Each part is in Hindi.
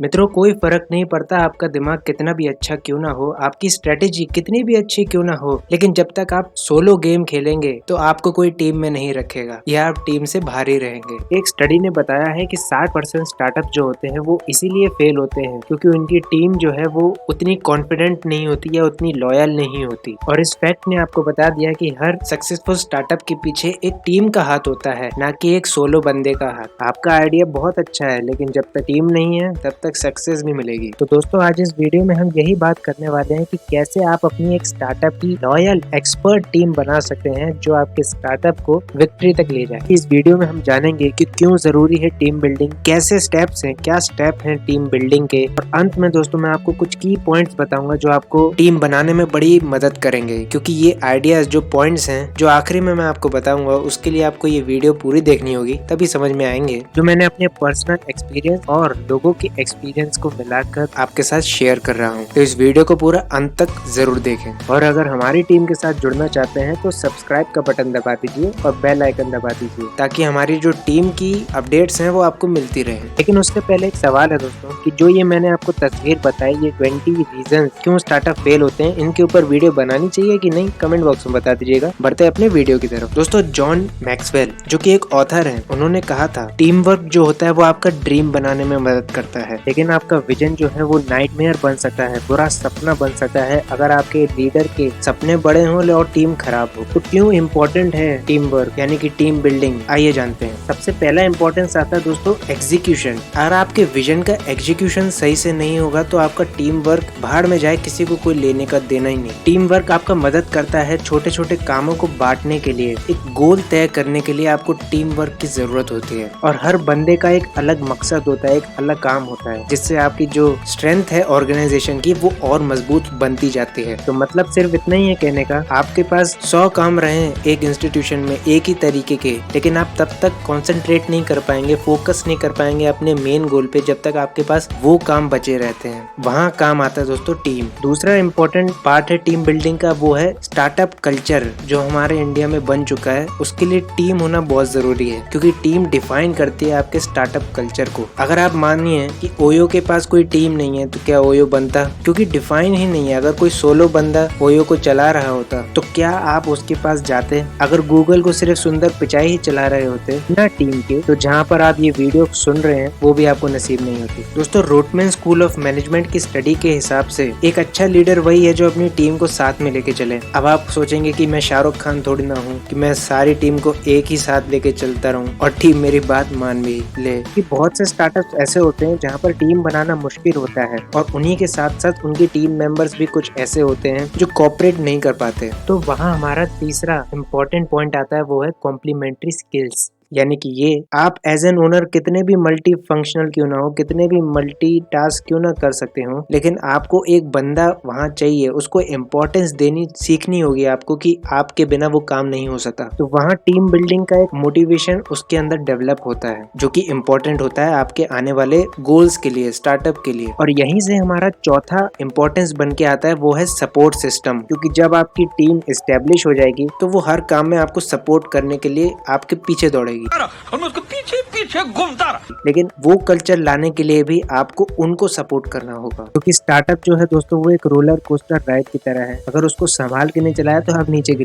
मित्रों, कोई फर्क नहीं पड़ता आपका दिमाग कितना भी अच्छा क्यों ना हो, आपकी स्ट्रेटेजी कितनी भी अच्छी क्यों ना हो, लेकिन जब तक आप सोलो गेम खेलेंगे तो आपको कोई टीम में नहीं रखेगा या आप टीम से बाहर ही रहेंगे। एक स्टडी ने बताया है कि 60% स्टार्टअप जो होते हैं वो इसीलिए फेल होते हैं क्योंकि उनकी टीम जो है वो उतनी कॉन्फिडेंट नहीं होती या उतनी लॉयल नहीं होती। और इस फैक्ट ने आपको बता दिया कि हर सक्सेसफुल स्टार्टअप के पीछे एक टीम का हाथ होता है, ना कि एक सोलो बंदे का हाथ। आपका आइडिया बहुत अच्छा है लेकिन जब तक टीम नहीं है तब तक सक्सेस नहीं मिलेगी। तो दोस्तों, आज इस वीडियो में हम यही बात करने वाले हैं कि कैसे आप अपनी एक स्टार्टअप की लॉयल एक्सपर्ट टीम बना सकते हैं जो आपके स्टार्टअप को विक्ट्री तक ले जाए। इस वीडियो में हम जानेंगे कि क्यों जरूरी है टीम बिल्डिंग, कैसे स्टेप्स हैं, क्या स्टेप हैं टीम बिल्डिंग के, और अंत में दोस्तों मैं आपको कुछ की पॉइंट्स बताऊंगा जो आपको टीम बनाने में बड़ी मदद करेंगे। क्योंकि ये आइडियाज जो पॉइंट्स हैं जो आखिरी में मैं आपको बताऊंगा उसके लिए आपको ये वीडियो पूरी देखनी होगी, तभी समझ में आएंगे, जो मैंने अपने पर्सनल एक्सपीरियंस और लोगों के एक्सपीरियंस को मिलाकर आपके साथ शेयर कर रहा हूँ। तो इस वीडियो को पूरा अंत तक जरूर देखें। और अगर हमारी टीम के साथ जुड़ना चाहते हैं तो सब्सक्राइब का बटन दबा दीजिए और बेल आइकन दबा दीजिए ताकि हमारी जो टीम की अपडेट्स हैं वो आपको मिलती रहे। लेकिन उससे पहले एक सवाल है दोस्तों कि जो ये मैंने आपको तस्वीर बताई, ये 20 रीजन क्यों स्टार्टअप फेल होते हैं, इनके ऊपर वीडियो बनानी चाहिए कि नहीं, कमेंट बॉक्स में बता दीजिएगा। बढ़ते अपने वीडियो की तरफ। दोस्तों, जॉन मैक्सवेल जो कि एक ऑथर है, उन्होंने कहा था टीम वर्क जो होता है वो आपका ड्रीम बनाने में मदद करता है, लेकिन आपका विजन जो है वो नाइटमेयर बन सकता है, बुरा सपना बन सकता है अगर आपके लीडर के सपने बड़े हों और टीम खराब हो। तो क्यों इम्पोर्टेंट है टीम वर्क यानी कि टीम बिल्डिंग, आइए जानते हैं। सबसे पहला इम्पोर्टेंस आता है दोस्तों एग्जीक्यूशन। अगर आपके विजन का एग्जीक्यूशन सही से नहीं होगा तो आपका टीम वर्क भाड़ में जाए, किसी को कोई लेने का देना ही नहीं। टीम वर्क आपका मदद करता है छोटे छोटे कामों को बांटने के लिए, एक गोल तय करने के लिए आपको टीम वर्क की जरूरत होती है। और हर बंदे का एक अलग मकसद होता है, एक अलग काम होता है, जिससे आपकी जो स्ट्रेंथ है ऑर्गेनाइजेशन की वो और मजबूत बनती जाती है। तो मतलब सिर्फ इतना ही है कहने का, आपके पास 100 काम रहे एक इंस्टीट्यूशन में एक ही तरीके के, लेकिन आप तब तक कंसंट्रेट नहीं कर पाएंगे, फोकस नहीं कर पाएंगे अपने मेन गोल पे जब तक आपके पास वो काम बचे रहते हैं। वहाँ काम आता है दोस्तों टीम। दूसरा इम्पोर्टेंट पार्ट है टीम बिल्डिंग का, वो है स्टार्टअप कल्चर जो हमारे इंडिया में बन चुका है। उसके लिए टीम होना बहुत जरूरी है क्योंकि टीम डिफाइन करती है आपके स्टार्टअप कल्चर को। अगर आप मानिए कि ओयो के पास कोई टीम नहीं है तो क्या ओयो बनता? क्योंकि डिफाइन ही नहीं है। अगर कोई सोलो बंदा ओयो को चला रहा होता तो क्या आप उसके पास जाते? अगर गूगल को सिर्फ सुंदर पिचाई ही चला रहे होते ना टीम के, तो जहाँ पर आप ये वीडियो सुन रहे हैं वो भी आपको नसीब नहीं होती। दोस्तों, रोटमैन स्कूल ऑफ मैनेजमेंट की स्टडी के हिसाब से एक अच्छा लीडर वही है जो अपनी टीम को साथ में लेके चले। अब आप सोचेंगे कि मैं शाहरुख खान थोड़ी ना हूँ कि मैं सारी टीम को एक ही साथ लेके चलता रहूँ और टीम मेरी बात मान भी ले। कि बहुत से स्टार्टअप्स ऐसे होते हैं जहाँ पर टीम बनाना मुश्किल होता है और उन्हीं के साथ साथ उनकी टीम मेंबर्स भी कुछ ऐसे होते हैं जो कोऑपरेट नहीं कर पाते। तो वहाँ हमारा तीसरा इम्पोर्टेंट पॉइंट आता है, वो है कॉम्प्लीमेंट्री स्किल्स। यानी कि ये आप एज एन ओनर कितने भी मल्टी फंक्शनल क्यों ना हो, कितने भी मल्टी टास्क क्यों ना कर सकते हो, लेकिन आपको एक बंदा वहाँ चाहिए, उसको इम्पोर्टेंस देनी सीखनी होगी आपको कि आपके बिना वो काम नहीं हो सकता। तो वहाँ टीम बिल्डिंग का एक मोटिवेशन उसके अंदर डेवलप होता है जो कि इम्पोर्टेंट होता है आपके आने वाले गोल्स के लिए, स्टार्टअप के लिए। और यहीं से हमारा चौथा इम्पोर्टेंस बन के आता है, वो है सपोर्ट सिस्टम। क्योंकि जब आपकी टीम एस्टेब्लिश हो जाएगी तो वो हर काम में आपको सपोर्ट करने के लिए आपके पीछे दौड़ेगी। उसको पीछे पीछे घूमता रहा। लेकिन वो कल्चर लाने के लिए भी आपको उनको सपोर्ट करना होगा क्योंकि स्टार्टअप जो है दोस्तों वो एक रोलर कोस्टर राइड की तरह है। अगर उसको संभाल के नहीं चलाया तो आप नीचे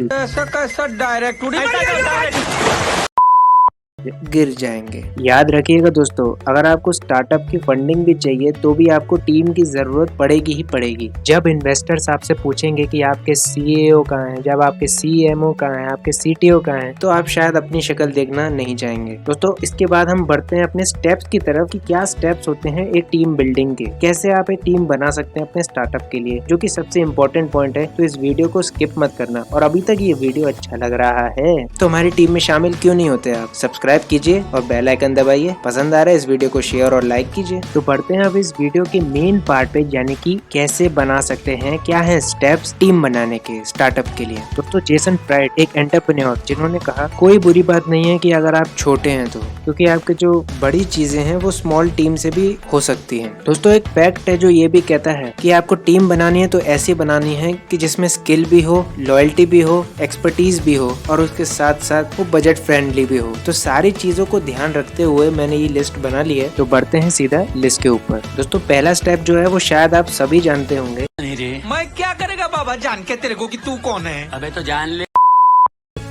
गिर जाएंगे। याद रखिएगा दोस्तों, अगर आपको स्टार्टअप की फंडिंग भी चाहिए तो भी आपको टीम की जरूरत पड़ेगी ही पड़ेगी। जब इन्वेस्टर्स आपसे पूछेंगे कि आपके सीईओ कहाँ हैं, जब आपके सीएमओ कहाँ हैं, आपके सीटीओ कहाँ हैं, तो आप शायद अपनी शक्ल देखना नहीं चाहेंगे। दोस्तों, इसके बाद हम बढ़ते हैं अपने स्टेप्स की तरफ कि क्या स्टेप्स होते हैं एक टीम बिल्डिंग के, कैसे आप एक टीम बना सकते हैं अपने स्टार्टअप के लिए, जो कि सबसे इम्पोर्टेंट पॉइंट है। तो इस वीडियो को स्किप मत करना। और अभी तक ये वीडियो अच्छा लग रहा है तो हमारी टीम में शामिल क्यों नहीं होते आप? सब्सक्राइब कीजिए और बेल आइकन दबाइए। पसंद आ रहा है इस वीडियो को शेयर और लाइक कीजिए। तो बढ़ते हैं अब इस वीडियो के मेन पार्ट पे, यानी कि कैसे बना सकते हैं, क्या है स्टेप्स टीम बनाने के स्टार्टअप के लिए। दोस्तों, जेसन फ्राइड एक एंटरप्रेन्योर, जिन्होंने कहा कोई बुरी बात नहीं है कि अगर आप छोटे हैं तो, क्योंकि आपके जो बड़ी चीजें हैं वो स्मॉल टीम से भी हो सकती हैं। दोस्तों, एक फैक्ट है जो ये भी कहता है कि आपको टीम बनानी है तो ऐसी बनानी है कि जिसमें स्किल भी हो, लॉयल्टी भी हो, एक्सपर्टीज भी हो और उसके साथ साथ वो बजट फ्रेंडली भी हो। तो सारी चीजों को ध्यान रखते हुए मैंने ये लिस्ट बना ली है। तो बढ़ते हैं सीधा लिस्ट के ऊपर। दोस्तों पहला स्टेप जो है वो शायद आप सभी जानते होंगे। मैं क्या करेगा बाबा जान के तेरे को कि तू कौन है? अबे तो जान ले।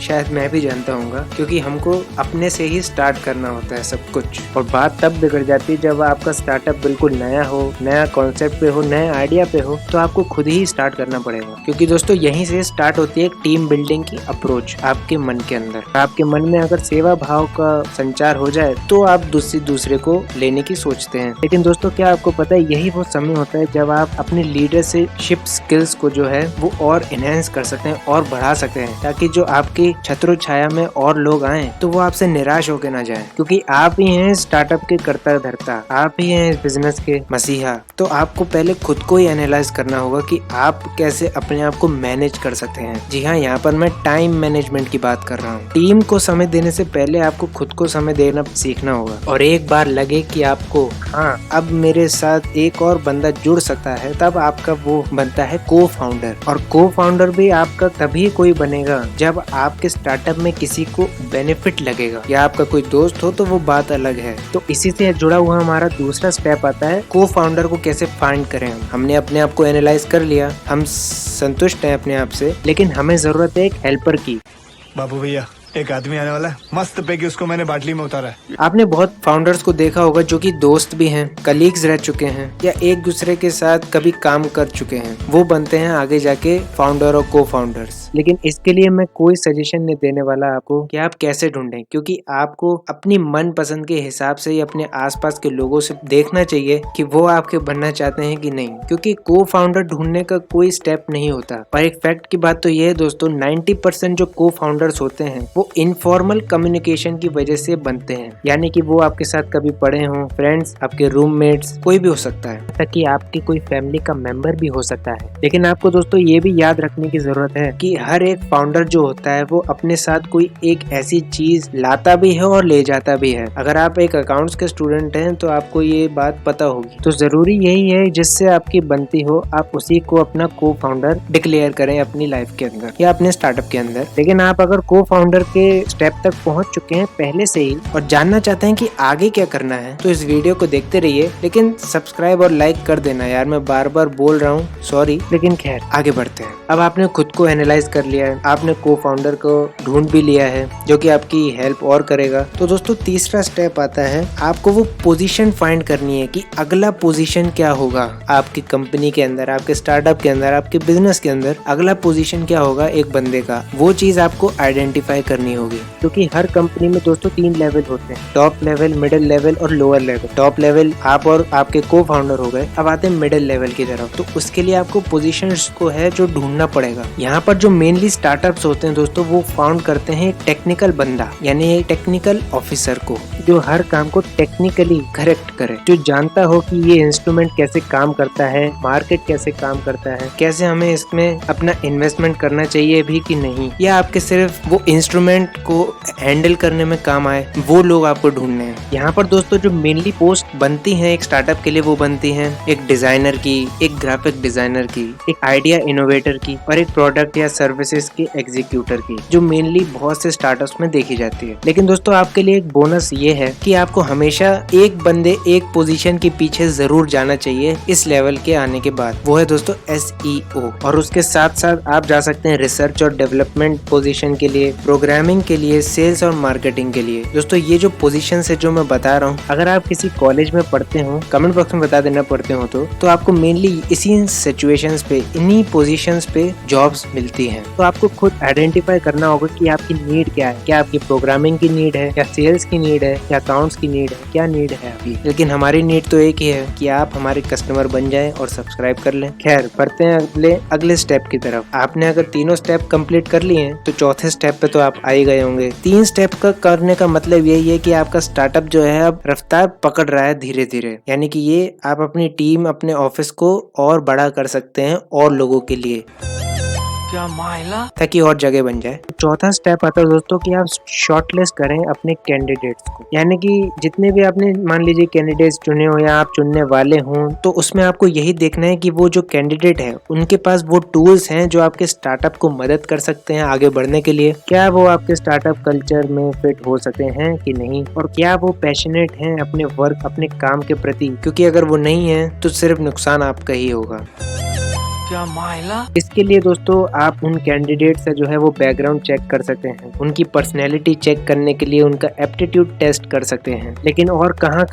शायद मैं भी जानता हूँगा, क्योंकि हमको अपने से ही स्टार्ट करना होता है सब कुछ। और बात तब बिगड़ जाती है जब आपका स्टार्टअप बिल्कुल नया हो, नया कॉन्सेप्ट पे हो, नया आइडिया पे हो, तो आपको खुद ही स्टार्ट करना पड़ेगा। क्योंकि दोस्तों यहीं से स्टार्ट होती है एक टीम बिल्डिंग की अप्रोच आपके मन के अंदर। आपके मन में अगर सेवा भाव का संचार हो जाए तो आप दूसरे को लेने की सोचते हैं। लेकिन दोस्तों क्या आपको पता है, यही वो समय होता है जब आप अपने लीडरशिप स्किल्स को जो है वो और एनहेंस कर सकते हैं और बढ़ा सकते हैं, ताकि जो आपकी छत्र छाया में और लोग आए तो वो आपसे निराश होकर ना जाएं। क्योंकि आप ही हैं स्टार्टअप के कर्ता धर्ता, आप ही हैं इस बिजनेस के मसीहा। तो आपको पहले खुद को ही एनालाइज करना होगा कि आप कैसे अपने आप को मैनेज कर सकते हैं। जी हाँ, यहाँ पर मैं टाइम मैनेजमेंट की बात कर रहा हूँ। टीम को समय देने से पहले आपको खुद को समय देना सीखना होगा। और एक बार लगे कि आपको हाँ अब मेरे साथ एक और बंदा जुड़ सकता है, तब आपका वो बनता है को फाउंडर। और को फाउंडर भी आपका तभी कोई बनेगा जब आपके स्टार्टअप में किसी को बेनिफिट लगेगा, या आपका कोई दोस्त हो तो वो बात अलग है। तो इसी से जुड़ा हुआ हमारा दूसरा स्टेप आता है को फाउंडर को कैसे फाइंड करें। हमने अपने आप को एनालाइज कर लिया, हम संतुष्ट हैं अपने आप से, लेकिन हमें जरूरत है एक हेल्पर की। बाबू भैया एक आदमी आने वाला है, मस्त पैकी उसको मैंने बाटली में उतारा है। आपने बहुत फाउंडर्स को देखा होगा जो कि दोस्त भी हैं, कलीग्स रह चुके हैं, या एक दूसरे के साथ कभी काम कर चुके हैं। वो बनते हैं आगे जाके फाउंडर और को फाउंडर्स। लेकिन इसके लिए मैं कोई सजेशन नहीं देने वाला आपको कि आप कैसे ढूंढें, क्योंकि आपको अपनी मन पसंद के हिसाब से ही अपने आसपास के लोगों से देखना चाहिए कि वो आपके बनना चाहते हैं कि नहीं। क्योंकि को फाउंडर ढूंढने का कोई स्टेप नहीं होता। और एक फैक्ट की बात तो ये है दोस्तों, 90% जो को फाउंडर्स होते हैं वो इनफॉर्मल कम्युनिकेशन की वजह से बनते हैं। यानी कि वो आपके साथ कभी पढ़े हों, फ्रेंड्स, आपके रूममेट्स, कोई भी हो सकता है, ताकि आपकी कोई फैमिली का मेंबर भी हो सकता है। लेकिन आपको दोस्तों ये भी याद रखने की जरूरत है कि हर एक फाउंडर जो होता है वो अपने साथ कोई एक ऐसी चीज लाता भी है और ले जाता भी है। अगर आप एक अकाउंट्स के स्टूडेंट हैं तो आपको ये बात पता होगी। तो जरूरी यही है जिससे आपकी बनती हो आप उसी को अपना को फाउंडर डिक्लेयर करें अपनी लाइफ के अंदर या अपने स्टार्टअप के अंदर। लेकिन आप अगर को फाउंडर के स्टेप तक पहुंच चुके हैं पहले से ही और जानना चाहते हैं कि आगे क्या करना है, तो इस वीडियो को देखते रहिए। लेकिन सब्सक्राइब और लाइक कर देना यार, मैं बार बार बोल रहा हूँ, सॉरी। लेकिन खैर आगे बढ़ते हैं। अब आपने खुद को एनालाइज कर लिया है, आपने को फाउंडर को ढूंढ भी लिया है जो कि आपकी हेल्प और करेगा। तो दोस्तों तीसरा स्टेप आता है, आपको वो पोजीशन फाइंड करनी है कि अगला पोजीशन क्या होगा आपकी कंपनी के अंदर, आपके स्टार्टअप के अंदर, आपके बिजनेस के अंदर अगला पोजीशन क्या होगा एक बंदे का। वो चीज आपको आइडेंटिफाई करनी होगी। क्योंकि हर कंपनी में दोस्तों 3 लेवल होते हैं, टॉप लेवल, मिडिल लेवल और लोअर लेवल। टॉप लेवल आप और आपके को फाउंडर हो गए। अब आते हैं मिडिल लेवल की तरफ। तो उसके लिए आपको पोजीशंस को है जो ढूंढना पड़ेगा। यहाँ पर जो मेनली स्टार्टअप्स होते हैं दोस्तों वो फाउंड करते हैं एक टेक्निकल बंदा, यानी एक टेक्निकल ऑफिसर को, जो हर काम को टेक्निकली करेक्ट करे, जो जानता हो कि ये इंस्ट्रूमेंट कैसे काम करता है, मार्केट कैसे काम करता है, कैसे हमें इसमें अपना इन्वेस्टमेंट करना चाहिए भी कि नहीं, या आपके सिर्फ वो इंस्ट्रूमेंट को हैंडल करने में काम आए, वो लोग आपको ढूंढने हैं। यहाँ पर दोस्तों जो मेनली पोस्ट बनती हैं एक स्टार्टअप के लिए वो बनती हैं एक डिजाइनर की, एक ग्राफिक डिजाइनर की, एक आइडिया इनोवेटर की और एक प्रोडक्ट या सर्विसेज के एग्जीक्यूटर की, जो मेनली बहुत से स्टार्टअप्स में देखी जाती है। लेकिन दोस्तों आपके लिए एक बोनस ये है कि आपको हमेशा एक बंदे एक पोजीशन के पीछे जरूर जाना चाहिए इस लेवल के आने के बाद, वो है दोस्तों SEO। और उसके साथ साथ आप जा सकते हैं रिसर्च और डेवलपमेंट पोजीशन के लिए, प्रोग्रामिंग के लिए, सेल्स और मार्केटिंग के लिए। दोस्तों ये जो पोजीशन है जो मैं बता रहा हूँ, अगर आप किसी कॉलेज में पढ़ते हो, कमेंट बॉक्स में बता देना पढ़ते हो तो आपको मेनली इसी सिचुएशंस पे, इन्हीं पोजीशंस पे जॉब्स मिलती हैं। तो आपको खुद आइडेंटिफाई करना होगा कि आपकी नीड क्या है, क्या आपकी प्रोग्रामिंग की नीड है, या सेल्स की नीड है, या अकाउंट्स की नीड है, क्या नीड है आपकी। लेकिन हमारी नीड तो एक ही है कि आप हमारे कस्टमर बन जाएं और सब्सक्राइब कर लें। खैर बढ़ते हैं अगले स्टेप की तरफ। आपने अगर तीनों स्टेप कंप्लीट कर लिए हैं तो चौथे स्टेप पे तो आप आ ही गए होंगे। 3 स्टेप का करने का मतलब यही है कि आपका स्टार्टअप जो है अब रफ्तार पकड़ रहा है धीरे धीरे, यानी कि ये आप अपनी टीम, अपने ऑफिस को और बड़ा कर सकते हैं और लोगों के लिए। ताकि और जगह बन जाए। चौथा स्टेप आता है दोस्तों कि आप शॉर्टलिस्ट करें अपने कैंडिडेट्स को, यानी कि जितने भी आपने मान लीजिए कैंडिडेट्स चुने हो या आप चुनने वाले हों, तो उसमें आपको यही देखना है कि वो जो कैंडिडेट है उनके पास वो टूल्स हैं जो आपके स्टार्टअप को मदद कर सकते हैं आगे बढ़ने के लिए। क्या वो आपके स्टार्टअप कल्चर में फिट हो सकते हैं कि नहीं, और क्या वो पैशनेट हैं अपने वर्क अपने काम के प्रति, क्योंकि अगर वो नहीं है तो सिर्फ नुकसान आपका ही होगा। इसके लिए दोस्तों आप उन कैंडिडेट से जो है वो बैकग्राउंड चेक कर सकते हैं, उनकी पर्सनैलिटी चेक करने के लिए उनका एप्टीट्यूड टेस्ट कर सकते हैं। लेकिन और कहाँ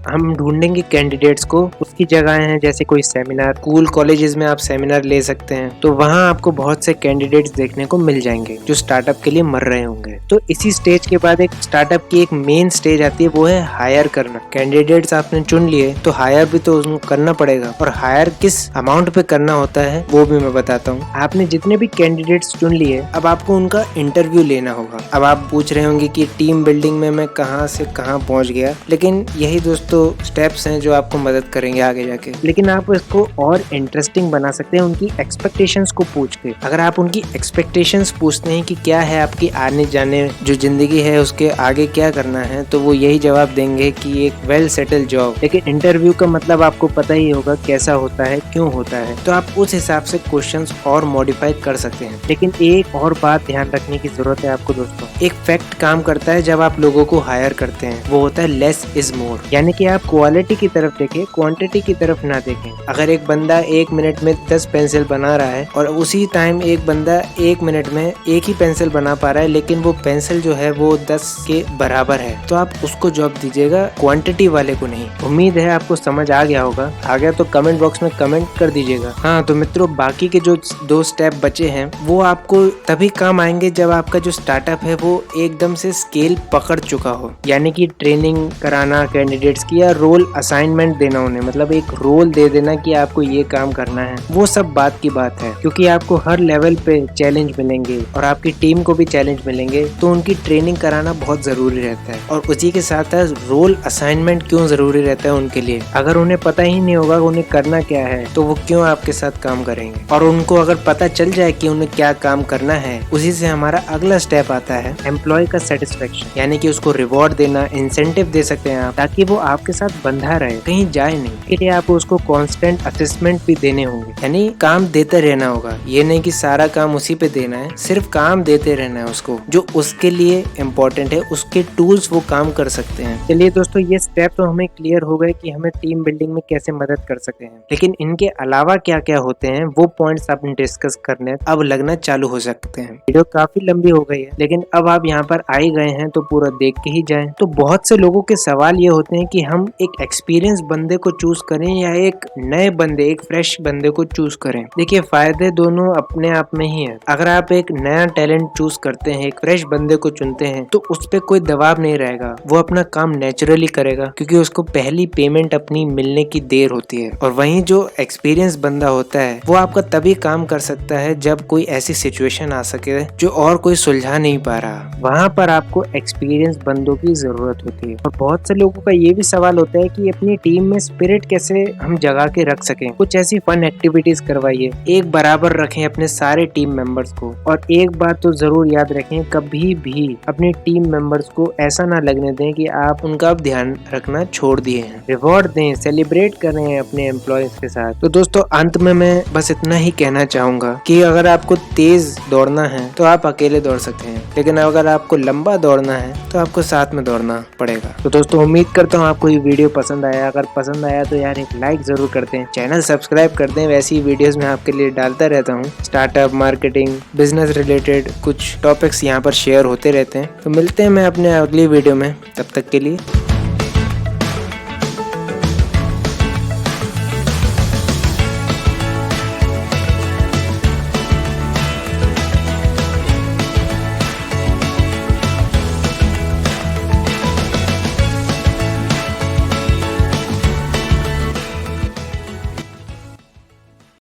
हम ढूंढेंगे कैंडिडेट्स को, उसकी जगह है जैसे कोई सेमिनार, स्कूल कॉलेजेस में आप सेमिनार ले सकते हैं, तो वहाँ आपको बहुत से कैंडिडेट्स देखने को मिल जाएंगे जो स्टार्टअप के लिए मर रहे होंगे। तो इसी स्टेज के बाद एक स्टार्टअप की एक मेन स्टेज आती है, वो है हायर करना। कैंडिडेट्स आपने चुन लिए तो हायर भी तो उनको करना पड़ेगा, और हायर किस अमाउंट पे करना होता है वो भी मैं बताता हूँ। आपने जितने भी कैंडिडेट्स चुन लिए, अब आपको उनका इंटरव्यू लेना होगा। अब आप पूछ रहे होंगे कि टीम बिल्डिंग में मैं कहाँ से कहाँ पहुँच गया, लेकिन यही दोस्तों स्टेप्स हैं जो आपको मदद करेंगे आगे जाके। लेकिन आप इसको और इंटरेस्टिंग बना सकते हैं उनकी एक्सपेक्टेशंस को पूछ के। अगर आप उनकी एक्सपेक्टेशंस पूछते हैं कि क्या है आपकी आने जाने जो जिंदगी है उसके आगे क्या करना है, तो वो यही जवाब देंगे कि एक वेल सेटल जॉब। लेकिन इंटरव्यू का मतलब आपको पता ही होगा कैसा होता है, क्यों होता है, तो आप उस हिसाब से क्वेश्चंस और मॉडिफाई कर सकते हैं। लेकिन एक और बात ध्यान रखने की जरूरत है आपको दोस्तों, एक फैक्ट काम करता है जब आप लोगों को हायर करते हैं, वो होता है लेस इज मोर। यानी कि आप क्वालिटी की तरफ देखें, क्वांटिटी की तरफ ना देखें। अगर एक बंदा 1 मिनट में 10 पेंसिल बना रहा है और उसी टाइम एक बंदा 1 मिनट में एक ही पेंसिल बना पा रहा है, लेकिन वो पेंसिल जो है वो 10 के बराबर है, तो आप उसको जॉब दीजिएगा, क्वांटिटी वाले को नहीं। उम्मीद है आपको समझ आ गया होगा। आ गया तो कमेंट बॉक्स में कमेंट कर दीजिएगा। हाँ तो मित्रों, बाकी के जो 2 स्टेप बचे हैं वो आपको तभी काम आएंगे जब आपका जो स्टार्टअप है वो एकदम से स्केल पकड़ चुका हो। यानी कि ट्रेनिंग कराना कैंडिडेट्स की, या रोल असाइनमेंट देना उन्हें, मतलब एक रोल दे देना कि आपको ये काम करना है, वो सब बात की बात है। क्योंकि आपको हर लेवल पे चैलेंज मिलेंगे और आपकी टीम को भी चैलेंज मिलेंगे, तो उनकी ट्रेनिंग कराना बहुत जरूरी रहता है। और उसी के साथ रोल असाइनमेंट क्यों जरूरी रहता है उनके लिए, अगर उन्हें पता ही नहीं होगा उन्हें करना क्या है, तो वो क्यों आपके साथ काम करेंगे। और उनको अगर पता चल जाए कि उन्हें क्या काम करना है, उसी से हमारा अगला स्टेप आता है एम्प्लॉय का सेटिस्फेक्शन, यानी कि उसको रिवॉर्ड देना, इंसेंटिव दे सकते हैं आप, ताकि वो आपके साथ बंधा रहे, कहीं जाए नहीं। इसके लिए आपको उसको कांस्टेंट असेसमेंट भी देने होंगे, यानी काम देते रहना होगा। ये नहीं कि सारा काम उसी पे देना है, सिर्फ काम देते रहना है उसको, जो उसके लिए इम्पोर्टेंट है, उसके टूल्स वो काम कर सकते हैं। चलिए दोस्तों, ये स्टेप तो हमें क्लियर हो गए कि हमें टीम बिल्डिंग में कैसे मदद कर सकते हैं, लेकिन इनके अलावा क्या क्या होते हैं वो पॉइंट्स आप डिस्कस करने अब लगना चालू हो सकते हैं। वीडियो काफी लंबी हो गई है, लेकिन अब आप यहाँ पर आ ही गए हैं तो पूरा देख के ही जाएं। तो बहुत से लोगों के सवाल ये होते हैं कि हम एक एक्सपीरियंस बंदे को चूज करें या एक नए बंदे, एक फ्रेश बंदे को चूज करें। देखिए, फायदे दोनों अपने आप में ही है। अगर आप एक नया टैलेंट चूज करते हैं, एक फ्रेश बंदे को चुनते हैं, तो उस पर कोई दबाव नहीं रहेगा, वो अपना काम नेचुरली करेगा, क्योंकि उसको पहली पेमेंट अपनी मिलने की देर होती है। और वहीं जो एक्सपीरियंस बंदा होता है वो आपका तभी काम कर सकता है जब कोई ऐसी सिचुएशन आ सके जो और कोई सुलझा नहीं पा रहा, वहाँ पर आपको एक्सपीरियंस बंदों की जरूरत होती है। और बहुत से लोगों का ये भी सवाल होता है कि अपनी टीम में स्पिरिट कैसे हम जगा के रख सकें। कुछ ऐसी फन एक्टिविटीज करवाइए, एक बराबर रखें अपने सारे टीम मेंबर्स को। और एक बात तो जरूर याद रखें, कभी भी अपनी टीम मेंबर्स को ऐसा ना लगने दें कि आप उनका अब ध्यान रखना छोड़ दिए हैं। रिवॉर्ड दें, सेलिब्रेट करें अपने एम्प्लॉयज के साथ। तो दोस्तों, अंत में मैं बस इतना ही कहना चाहूंगा कि अगर आपको तेज दौड़ना है तो आप अकेले दौड़ सकते हैं, लेकिन अगर आपको लंबा दौड़ना है तो आपको साथ में दौड़ना पड़ेगा। तो दोस्तों, उम्मीद करता हूँ आपको ये वीडियो पसंद आया। अगर पसंद आया तो यार एक लाइक जरूर कर दें, चैनल सब्सक्राइब कर दें। वैसी वीडियोस मैं आपके लिए डालता रहता हूँ, स्टार्टअप, मार्केटिंग, बिजनेस रिलेटेड कुछ टॉपिक्स यहाँ पर शेयर होते रहते हैं। तो मिलते हैं मैं अपने अगली वीडियो में, तब तक के लिए